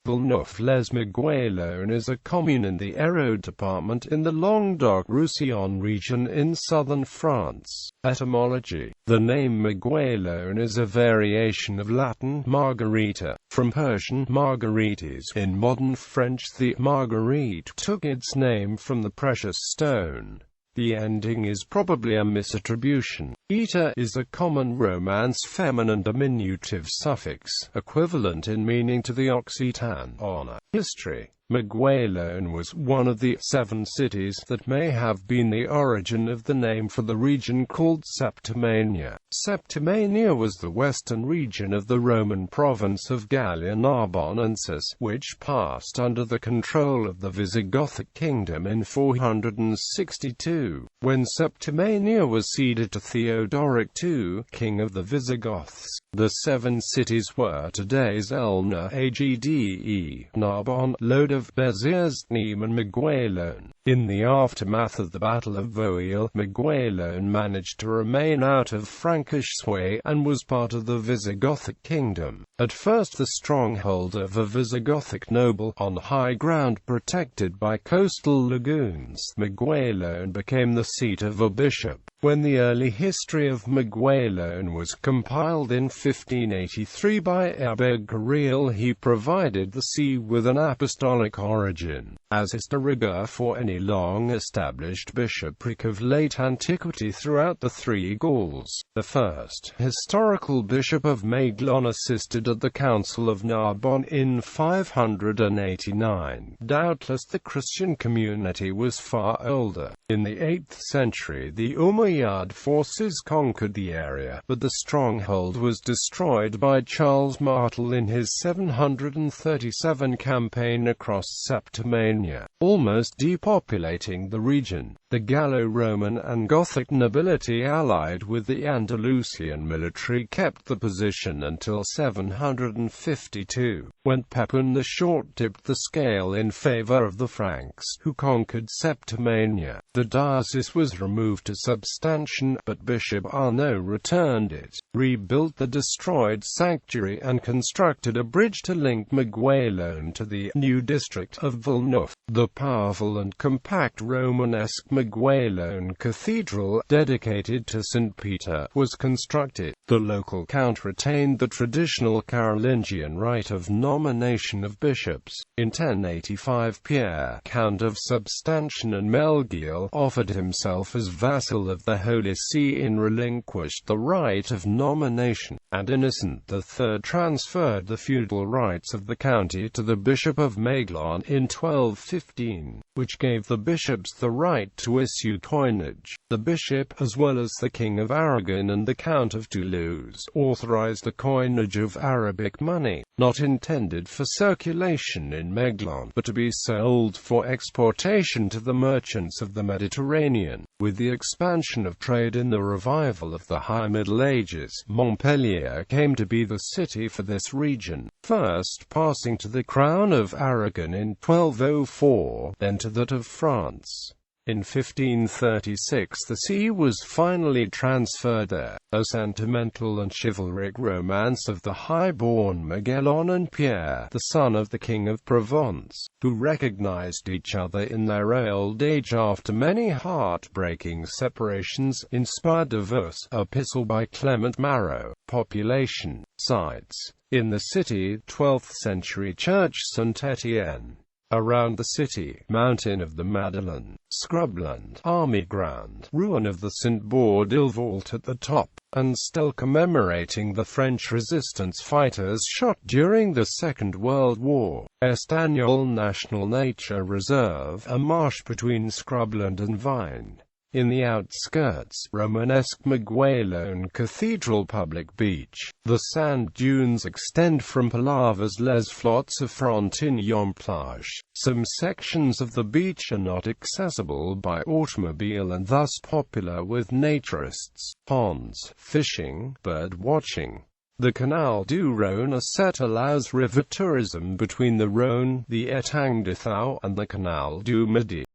Villeneuve-lès-Maguelone is a commune in the Hérault department in the Languedoc-Roussillon region in southern France. Etymology: the name Maguelone is a variation of Latin margarita, from Persian margarites. In modern French, the marguerite took its name from the precious stone. The ending is probably a misattribution. Ita is a common Romance feminine diminutive suffix, equivalent in meaning to the Occitan honor. History: Maguelone was one of the 7 cities that may have been the origin of the name for the region called Septimania. Septimania was the western region of the Roman province of Gallia Narbonensis, which passed under the control of the Visigothic kingdom in 462, when Septimania was ceded to Theodoric II, king of the Visigoths. The 7 cities were today's Elna, Agde, Narbonne, Lode of Béziers, Nîmes and Maguelone. In the aftermath of the Battle of Vauxhall, Maguelone managed to remain out of Frankish sway, and was part of the Visigothic kingdom. At first the stronghold of a Visigothic noble, on high ground protected by coastal lagoons, Maguelone became the seat of a bishop. When the early history of Maguelone was compiled in 1583 by Abbe Carrel, he provided the see with an apostolic origin, as is de rigueur for any long-established bishopric of late antiquity throughout the 3 Gauls. The first historical bishop of Maguelone assisted at the Council of Narbonne in 589. Doubtless the Christian community was far older. In the 8th century the Umayyad forces conquered the area, but the stronghold was destroyed by Charles Martel in his 737 campaign across Septimania, almost depopulating the region. The Gallo-Roman and Gothic nobility allied with the Andalusian military kept the position until 752, when Pepin the Short tipped the scale in favor of the Franks, who conquered Septimania. The diocese was removed to Substantian, but Bishop Arnaud returned it, rebuilt the destroyed sanctuary and constructed a bridge to link Maguelone to the new district of Villeneuve. The powerful and compact Romanesque Maguelone Cathedral, dedicated to St. Peter, was constructed. The local count retained the traditional Carolingian rite of nomination of bishops. In 1085 Pierre, Count of Substantian and Melguil, offered himself as vassal of the Holy See and relinquished the right of nomination, and Innocent III transferred the feudal rights of the county to the Bishop of Maguelone in 1215, which gave the bishops the right to issue coinage. The bishop, as well as the King of Aragon and the Count of Toulouse, authorized the coinage of Arabic money, not intended for circulation in Maguelone, but to be sold for exportation to the merchants of the Mediterranean. With the expansion of trade in the revival of the High Middle Ages, Montpellier came to be the city for this region, first passing to the Crown of Aragon in 1204, then to that of France. In 1536 the see was finally transferred there. A sentimental and chivalric romance of the high-born Maguelone and Pierre, the son of the King of Provence, who recognized each other in their old age after many heartbreaking separations, inspired a verse epistle by Clement Marot. Population: sites in the city, 12th century church Saint-Étienne. Around the city, Mountain of the Madeleine, scrubland, army ground, ruin of the Saint-Baudile vault at the top, and stele commemorating the French resistance fighters shot during the Second World War. Estagnol National Nature Reserve, a marsh between scrubland and vine. In the outskirts, Romanesque Maguelone Cathedral Public Beach. The sand dunes extend from Palavas-les Flots of Frontignan-Plage. Some sections of the beach are not accessible by automobile and thus popular with naturists. Ponds, fishing, bird watching. The Canal du Rhône Asset allows river tourism between the Rhône, the Étang de Thou, and the Canal du Midi.